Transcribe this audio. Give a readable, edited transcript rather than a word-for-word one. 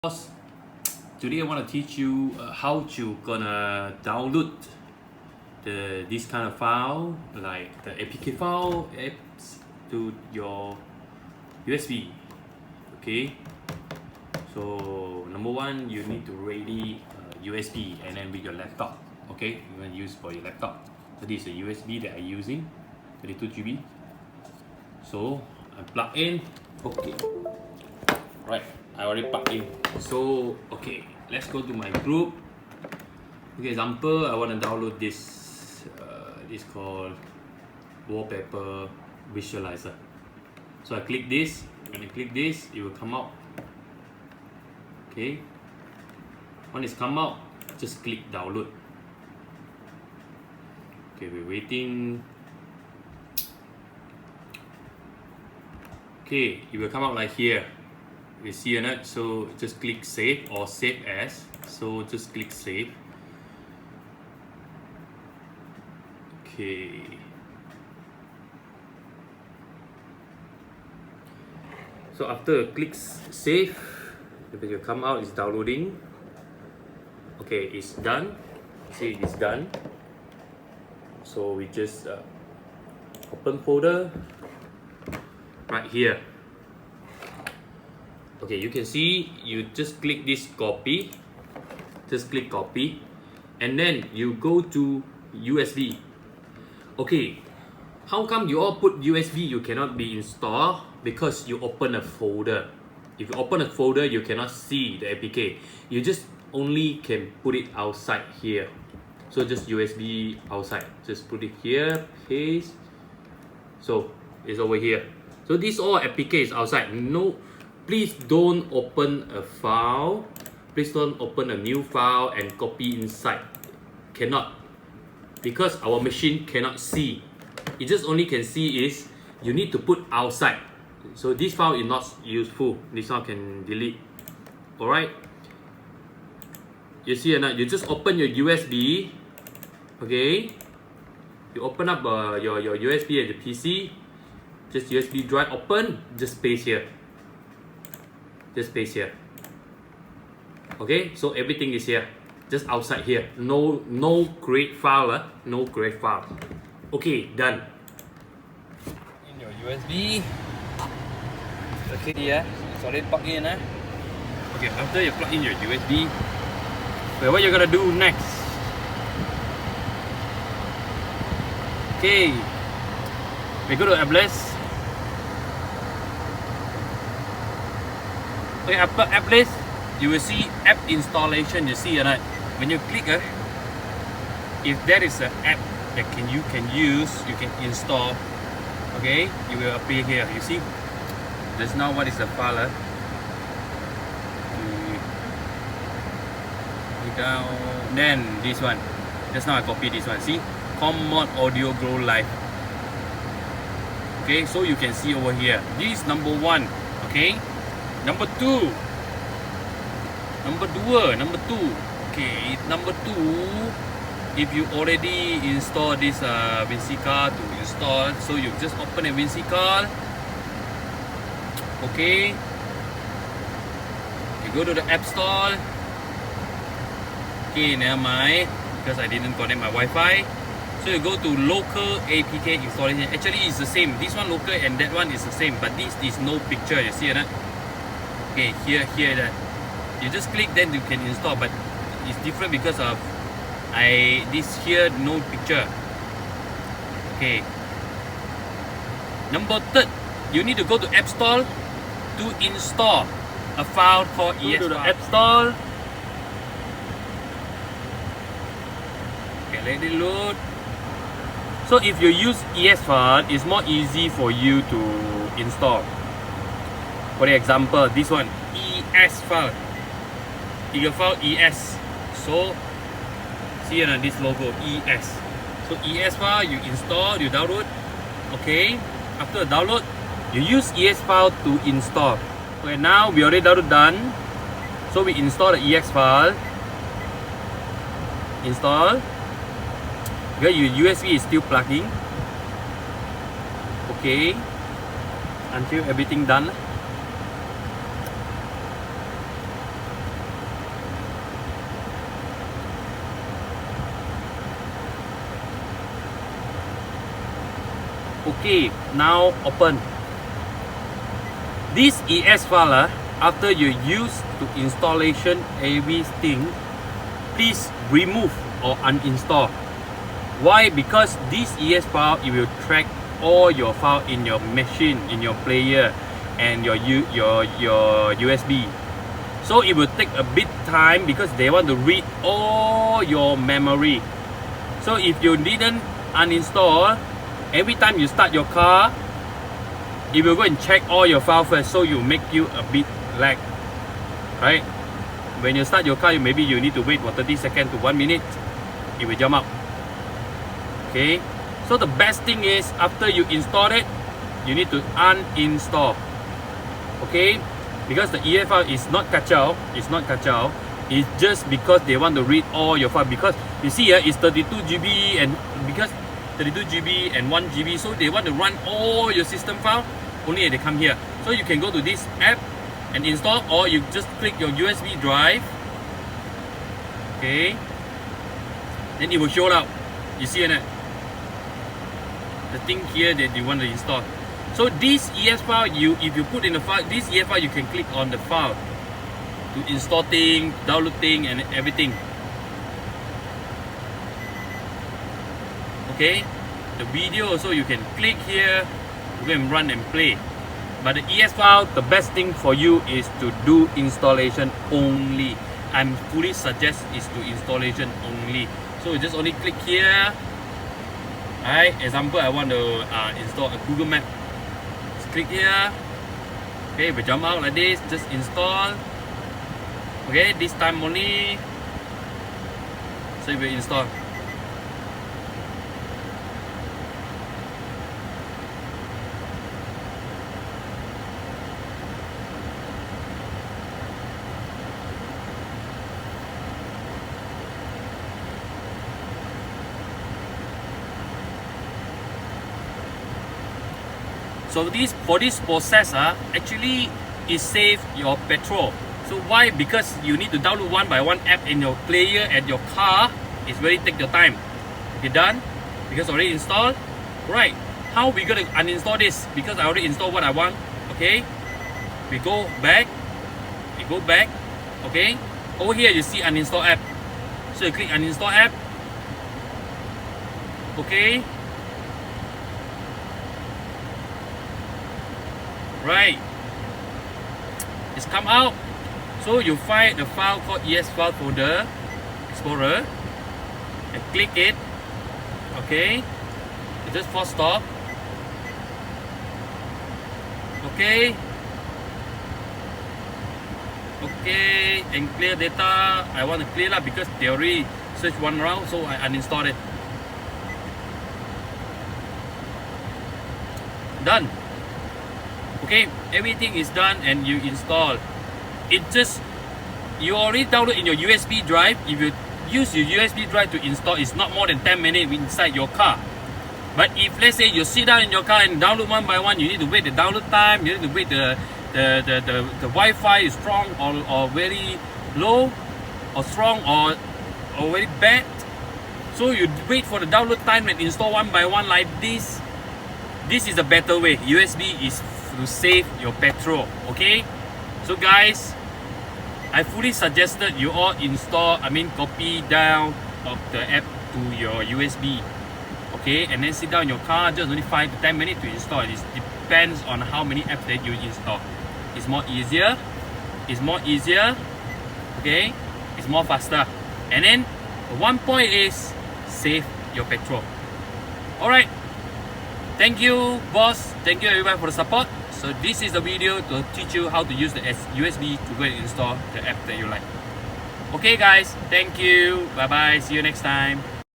Today I want to teach you how to gonna download this kind of file, like the APK file apps, to your USB. Okay, so number one, you need to ready USB and then with your laptop. Okay, you're gonna use for your laptop. So this is a USB that I'm using, 32 GB. So I plug in. Okay, right, I already plugged in. So okay, let's go to my group. Okay, example, I want to download this this called wallpaper visualizer. So I click this. When I click this, it will come out. Okay, when it's come out, just click download. Okay, we're waiting. Okay, it will come out like here. You see or not? So just click save or save as. So just click save. Okay. So after click save, it will come out. It's downloading. Okay, it's done. See, it's done. So we just open folder right here. Okay, you can see, you just click this copy, just click copy, and then you go to USB. Okay, how come you all put USB you cannot be installed? Because you open a folder. If you open a folder, you cannot see the APK. You just only can put it outside here. So just USB outside, just put it here, paste. So it's over here. So this all APK is outside. No, please don't open a file. Please don't open a new file and copy inside. Cannot. Because our machine cannot see. It just only can see is you need to put outside. So this file is not useful. This one can delete. Alright. You see or not? You just open your USB. Okay. You open up your USB at the PC. Just USB drive open. Just paste here. Just paste here. Okay, so everything is here, just outside here. No create file, no create file. Okay, done. In your USB. Okay, yeah, it's already plugged in. Okay, after you plug in your USB, well, what you're gonna do next? Okay, we go to app list. Okay, after app list, you will see app installation. You see, right? When you click, if there is an app that you can use, you can install. Okay, it will appear here. You see, just now what is the file? Down. Then this one. Just now I copy this one. See, Commod Audio Grow Live. Okay, so you can see over here. This is number one. Okay. Number two. Okay, number two, if you already install this WinCard to install, so you just open a WinCard. Okay, you go to the App Store. Okay, never mind, because I didn't connect my Wi-Fi. So you go to local APK installation. Actually, it's the same. This one local and that one is the same, but this is no picture. You see that? Okay, here that. You just click, then you can install, but it's different because of this here no picture. Okay. Number third, you need to go to App Store to install a file called ES. Go to the App Store. Okay, let it load. So if you use ES file, it's more easy for you to install. For example, this one, ES file. Eagle file ES. So see this logo ES. So ES file you install, you download. Okay. After download, you use ES file to install. Okay, now we already download done. So we install the ES file. Install. Okay, your USB is still plugging. Okay. Until everything done. Okay, now open. This ES file, after you use to installation everything, please remove or uninstall. Why? Because this ES file, it will track all your file in your machine, in your player, and your USB. So it will take a bit time because they want to read all your memory. So if you didn't uninstall, every time you start your car, it will go and check all your file first, so you make you a bit lag, right? When you start your car, maybe you need to wait for 30 seconds to 1 minute, it will jump up. Okay, so the best thing is after you install it, you need to uninstall. Okay, because the EF file is not kacau, it's just because they want to read all your file. Because you see here, it's 32 GB, and because 32 GB and 1 GB, so they want to run all your system file, only they come here. So you can go to this app and install, or you just click your USB drive. Okay, then it will show up. You see it? The thing here that you want to install. So this ES file, if you put in the file, this ES file, you can click on the file to install thing, download thing, and everything. Okay, the video also you can click here to go and run and play. But the ES file, the best thing for you is to do installation only. I'm fully suggest is to installation only. So you just only click here. Alright, example, I want to install a Google Map. Just click here. Okay, we jump out like this. Just install. Okay, this time only. So it will install. So for this process, actually it saves your petrol. So why? Because you need to download one by one app in your player and your car. It's very take your time. Okay, done? Because already installed. Right. How we gonna uninstall this? Because I already installed what I want. Okay. We go back. Okay. Over here you see uninstall app. So you click uninstall app. Okay. Right, it's come out. So you find the file called ES file folder explorer and click it. Okay, you just force stop. Okay, and clear data. I want to clear that because they already searched one round, so I uninstalled it. Done. Okay, everything is done and you install. It just, you already download in your USB drive. If you use your USB drive to install, it's not more than 10 minutes inside your car. But if let's say you sit down in your car and download one by one, you need to wait the download time, you need to wait the Wi-Fi is strong or very low, or strong or very bad. So you wait for the download time and install one by one like this. This is a better way. USB is to save your petrol. Okay, so guys, I fully suggested you all install, copy down of the app to your USB. Okay, and then sit down in your car, just only 5 to 10 minutes to install. It depends on how many apps that you install. It's more easier, okay, it's more faster, and then one point is save your petrol. Alright, thank you boss, thank you everyone for the support. So this is the video to teach you how to use the USB to go and install the app that you like. Okay guys, thank you, bye bye, see you next time.